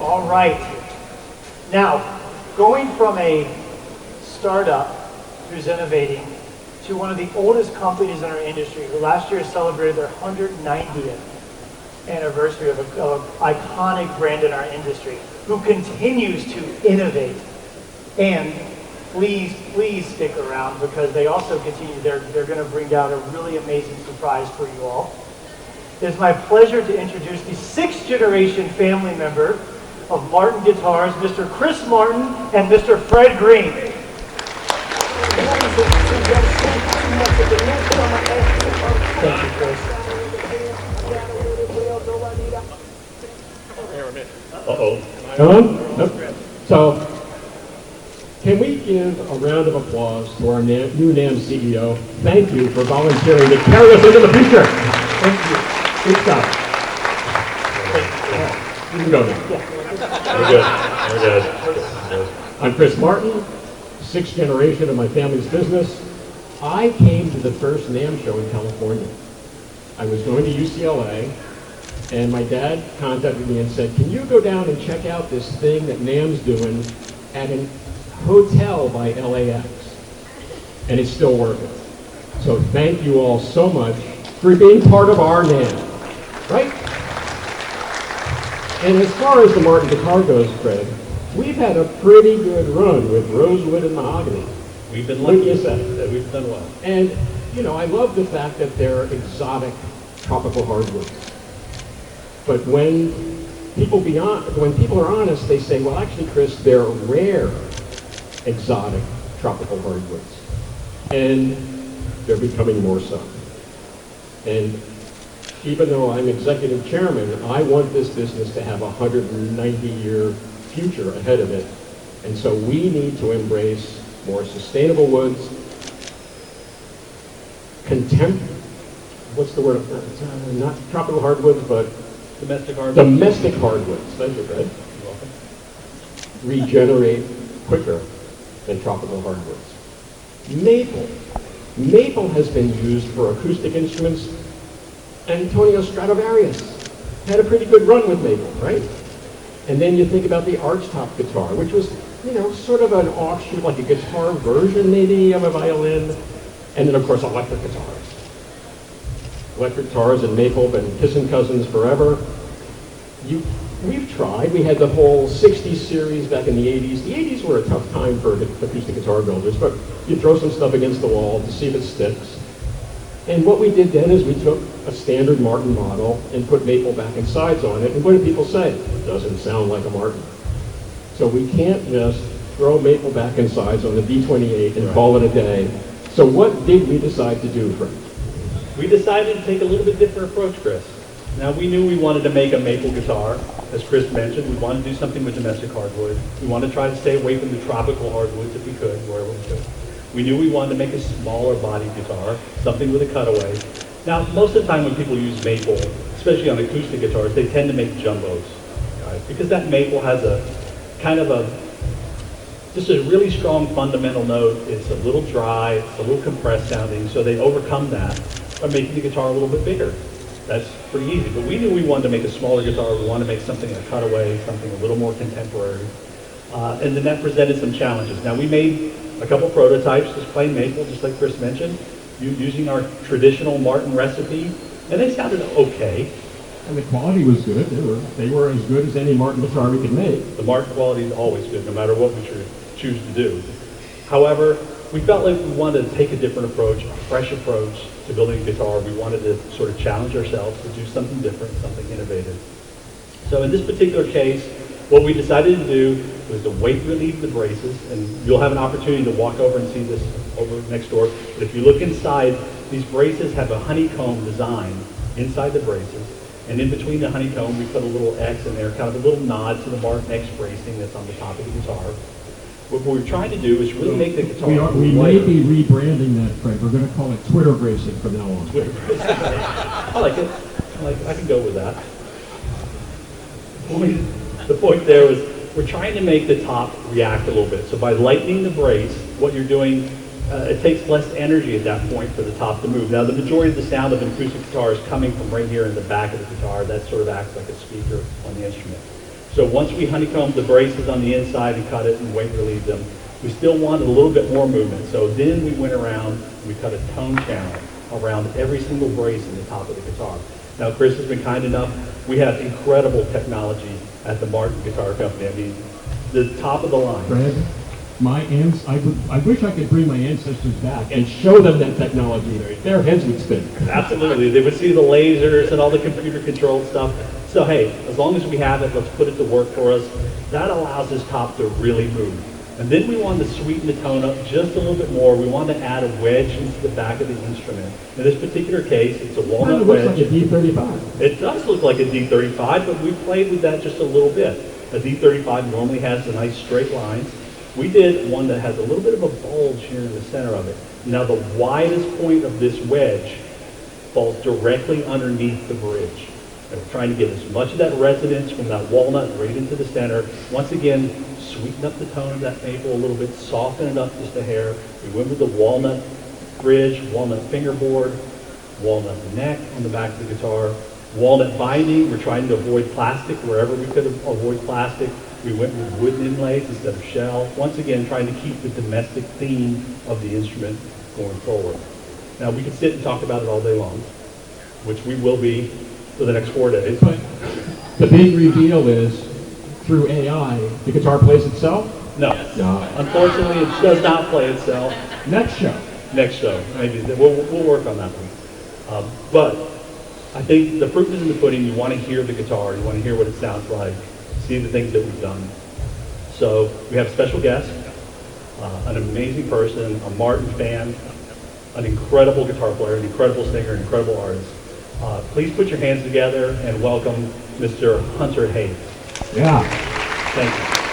All right. Now, going from a startup who's innovating to one of the oldest companies in our industry, who last year celebrated their 190th anniversary of an iconic brand in our industry, who continues to innovate. And please stick around, because they also continue, they're going to bring down a really amazing surprise for you all. It is my pleasure to introduce the 6th generation family member of Martin Guitars, Mr. Chris Martin and Mr. Fred Greene. Thank you, Chris. On? Nope. So, can we give a round of applause to our new NAMM CEO? Thank you for volunteering to carry us into the future. Thank you. Good stuff. You can go now. We're good. I'm Chris Martin, 6th generation of my family's business. I came to the first NAMM show in California. I was going to UCLA, and my dad contacted me and said, can you go down and check out this thing that NAMM's doing at a hotel by LAX? And it's still working. So thank you all so much for being part of our NAMM, right? And as far as the Martin guitar goes, Fred, we've had a pretty good run with rosewood and mahogany. We've been lucky. Wouldn't you say? We've done well. And, you know, I love the fact that they're exotic tropical hardwoods. But when people are honest, they say, well, actually, Chris, they're rare exotic tropical hardwoods. And they're becoming more so. And even though I'm executive chairman, I want this business to have a 190-year future ahead of it. And so we need to embrace more sustainable woods, what's the word? Not tropical hardwoods, but Domestic hardwoods. Domestic hardwoods. Thank you, Fred. You're welcome. Regenerate quicker than tropical hardwoods. Maple. Maple has been used for acoustic instruments. Antonio Stradivarius had a pretty good run with maple, right? And then you think about the archtop guitar, which was, you know, sort of an offshoot, like a guitar version maybe of a violin. And then, of course, electric guitars. Electric guitars and maple have been kissing cousins forever. We've tried. We had the whole 60s series back in the 80s. The 80s were a tough time for acoustic guitar builders, but you throw some stuff against the wall to see if it sticks. And what we did then is we took a standard Martin model and put maple back and sides on it. And what do people say? It doesn't sound like a Martin. So we can't just throw maple back and sides on the B28 and call it a day. So what did we decide to do, Frank? We decided to take a little bit different approach, Chris. Now, we knew we wanted to make a maple guitar. As Chris mentioned, we wanted to do something with domestic hardwood. We wanted to try to stay away from the tropical hardwoods if we could, wherever we could. We knew we wanted to make a smaller body guitar, something with a cutaway. Now, most of the time when people use maple, especially on acoustic guitars, they tend to make jumbos, right? Because that maple has a kind of just a really strong fundamental note. It's a little dry, it's a little compressed sounding, so they overcome that by making the guitar a little bit bigger. That's pretty easy. But we knew we wanted to make a smaller guitar. We wanted to make something a cutaway, something a little more contemporary. And then that presented some challenges. Now, we made a couple prototypes, just plain maple, just like Chris mentioned, using our traditional Martin recipe, and they sounded okay. And the quality was good. They were as good as any Martin guitar we could make. The Martin quality is always good, no matter what we choose to do. However, we felt like we wanted to take a different approach, a fresh approach to building a guitar. We wanted to sort of challenge ourselves to do something different, something innovative. So in this particular case, what we decided to do was to weight relieve the braces, and you'll have an opportunity to walk over and see this over next door. But if you look inside, these braces have a honeycomb design inside the braces, and in between the honeycomb, we put a little X in there, kind of a little nod to the Martin X bracing that's on the top of the guitar. What we're trying to do is really make the guitar We may be rebranding that, Fred. We're going to call it Twitter bracing from now on. Twitter bracing. I like it. I can go with that. The point there was we're trying to make the top react a little bit. So by lightening the brace, what you're doing, it takes less energy at that point for the top to move. Now, the majority of the sound of an acoustic guitar is coming from right here in the back of the guitar. That sort of acts like a speaker on the instrument. So once we honeycombed the braces on the inside and cut it and weight relieved them, we still wanted a little bit more movement. So then we went around and we cut a tone channel around every single brace in the top of the guitar. Now Chris has been kind enough. We have incredible technology at the Martin Guitar Company. I mean, the top of the line. Fred, I wish I could bring my ancestors back and show them that technology. Their heads would spin. Absolutely. They would see the lasers and all the computer controlled stuff. So hey, as long as we have it, let's put it to work for us. That allows this top to really move. And then we wanted to sweeten the tone up just a little bit more. We wanted to add a wedge into the back of the instrument. In this particular case, it's a walnut wedge. It looks like a D35. It does look like a D35, but we played with that just a little bit. A D35 normally has the nice straight lines. We did one that has a little bit of a bulge here in the center of it. Now the widest point of this wedge falls directly underneath the bridge. And we're trying to get as much of that resonance from that walnut right into the center. Once again, sweeten up the tone of that maple a little bit, soften it up just a hair. We went with the walnut bridge, walnut fingerboard, walnut neck on the back of the guitar, walnut binding. We're trying to avoid plastic wherever we could avoid plastic. We went with wooden inlays instead of shell. Once again, trying to keep the domestic theme of the instrument going forward. Now we could sit and talk about it all day long, which we will be for the next 4 days. But the big reveal is, through AI, the guitar plays itself? No. Unfortunately, it does not play itself. Next show. Next show. Maybe we'll work on that one. But I think the proof is in the pudding. You want to hear the guitar. You want to hear what it sounds like. See the things that we've done. So we have a special guest, an amazing person, a Martin fan, an incredible guitar player, an incredible singer, an incredible artist. Please put your hands together and welcome Mr. Hunter Hayes. Yeah. Thank you.